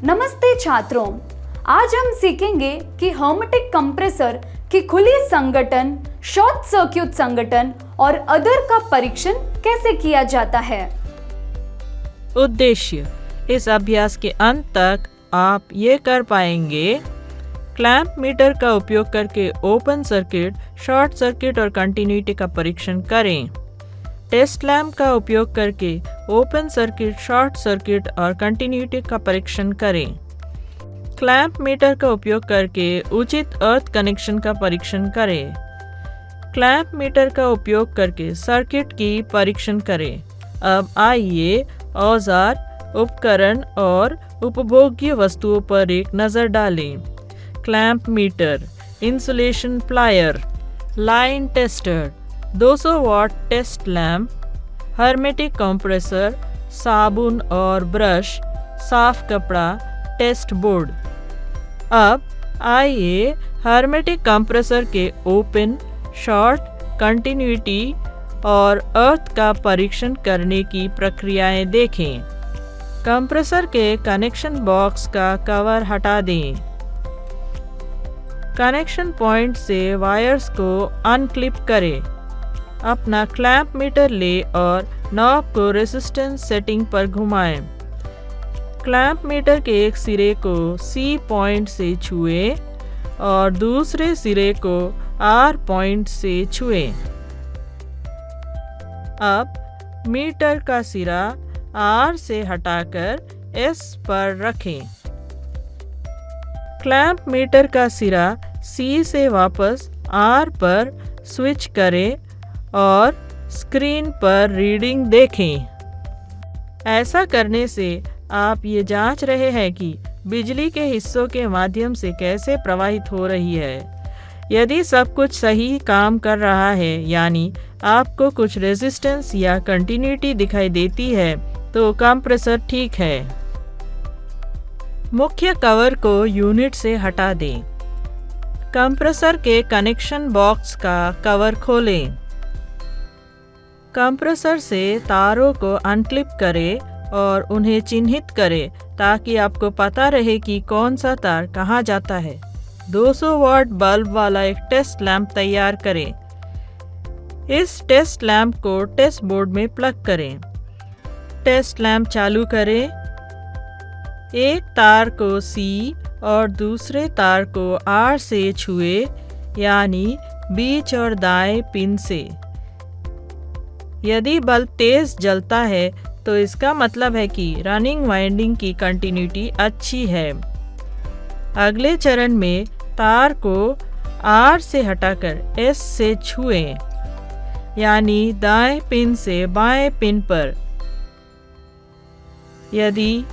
नमस्ते छात्रों, आज हम सीखेंगे कि हर्मेटिक कंप्रेसर की खुली संगठन, शॉर्ट सर्किट संगठन और अदर का परीक्षण कैसे किया जाता है। उद्देश्य: इस अभ्यास के अंत तक आप ये कर पाएंगे। क्लैंप मीटर का उपयोग करके ओपन सर्किट, शॉर्ट सर्किट और कंटिन्यूटी का परीक्षण करें। टेस्ट लैंप का उपयोग करके ओपन सर्किट, शॉर्ट सर्किट और कंटिन्यूटी का परीक्षण करें। क्लैंप मीटर का उपयोग करके उचित अर्थ कनेक्शन का परीक्षण करें। क्लैंप मीटर का उपयोग करके सर्किट की परीक्षण करें। अब आइए औजार, उपकरण और उपभोग्य वस्तुओं पर एक नज़र डालें। Clamp meter, insulation plier, line tester, 200 watt test lamp, hermetic compressor, साबुन और ब्रश, साफ कपड़ा, टेस्ट बोर्ड। अब आइए हर्मेटिक कंप्रेसर के ओपन, शॉर्ट, कंटिन्यूटी और अर्थ का परीक्षण करने की प्रक्रियाएं देखें। कंप्रेसर के कनेक्शन बॉक्स का कवर हटा दें। कनेक्शन पॉइंट से वायर्स को अनक्लिप करें। अपना क्लैंप मीटर ले और नॉब को रेजिस्टेंस सेटिंग पर घुमाएं। क्लैंप मीटर के एक सिरे को C पॉइंट से छुएं और दूसरे सिरे को R पॉइंट से छुएं। अब मीटर का सिरा R से हटाकर S पर रखें। क्लैंप मीटर का सिरा C से वापस R पर स्विच करें और स्क्रीन पर रीडिंग देखें। ऐसा करने से आप ये जांच रहे हैं कि बिजली के हिस्सों के माध्यम से कैसे प्रवाहित हो रही है। यदि सब कुछ सही काम कर रहा है, यानी आपको कुछ रेजिस्टेंस या कंटिन्यूटी दिखाई देती है, तो कंप्रेसर ठीक है। मुख्य कवर को यूनिट से हटा दें। कंप्रेसर के कनेक्शन बॉक्स का कवर खोलें। कंप्रेसर से तारों को अनक्लिप करें और उन्हें चिन्हित करें ताकि आपको पता रहे कि कौन सा तार कहाँ जाता है। 200 वाट बल्ब वाला एक टेस्ट लैंप तैयार करें। इस टेस्ट लैंप को टेस्ट बोर्ड में प्लग करें। टेस्ट लैंप चालू करें। एक तार को C और दूसरे तार को R से छुए, यानी बीच और दाएं पिन से। यदि बल्ब तेज जलता है तो इसका मतलब है कि रनिंग वाइंडिंग की कंटिन्यूटी अच्छी है। अगले चरण में तार को R से हटाकर S से छुएं, यानी दाएं पिन से बाएं पिन पर। यदि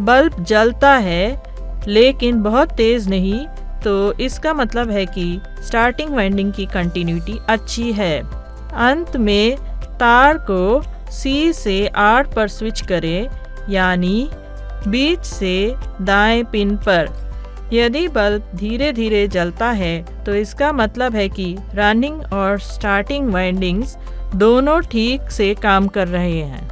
बल्ब जलता है लेकिन बहुत तेज नहीं, तो इसका मतलब है कि स्टार्टिंग वाइंडिंग की कंटिन्यूटी अच्छी है। अंत में तार को C से R पर स्विच करें, यानी बीच से दाएं पिन पर। यदि बल्ब धीरे धीरे जलता है तो इसका मतलब है कि रनिंग और स्टार्टिंग वाइंडिंग्स दोनों ठीक से काम कर रहे हैं।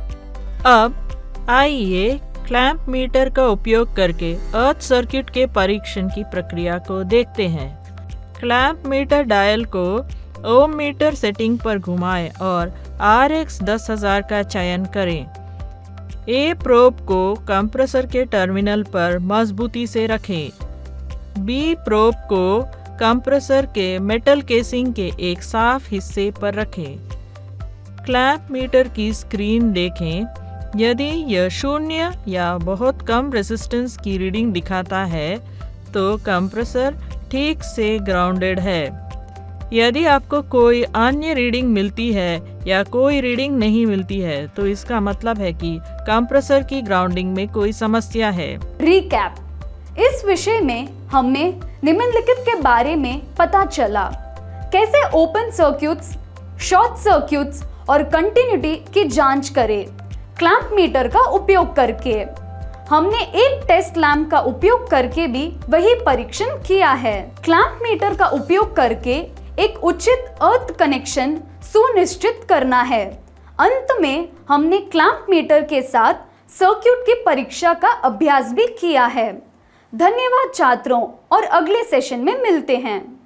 अब आइए क्लैंप मीटर का उपयोग करके अर्थ सर्किट के परीक्षण की प्रक्रिया को देखते हैं। क्लैंप मीटर डायल को ओम मीटर सेटिंग पर घुमाएं और RX 10000 का चयन करें। A प्रोब को कंप्रेसर के टर्मिनल पर मजबूती से रखें। B प्रोब को कंप्रेसर के मेटल केसिंग के एक साफ हिस्से पर रखें। क्लैंप मीटर की स्क्रीन देखें। यदि यह 0 या बहुत कम रेजिस्टेंस की रीडिंग दिखाता है, तो कंप्रेसर ठीक से ग्राउंडेड है। यदि आपको कोई अन्य रीडिंग मिलती है या कोई रीडिंग नहीं मिलती है, तो इसका मतलब है कि कंप्रेसर की ग्राउंडिंग में कोई समस्या है। रिकैप: इस विषय में हमने निम्नलिखित के बारे में पता चला। कैसे ओपन सर्किट्स, शॉर्ट सर्किट्स और कंटिन्यूटी की जांच करें क्लैंप मीटर का उपयोग करके। हमने एक टेस्ट लैंप का उपयोग करके भी वही परीक्षण किया है। क्लैंप मीटर का उपयोग करके एक उचित अर्थ कनेक्शन सुनिश्चित करना है। अंत में हमने क्लैंप मीटर के साथ सर्किट की परीक्षा का अभ्यास भी किया है। धन्यवाद छात्रों, और अगले सेशन में मिलते हैं।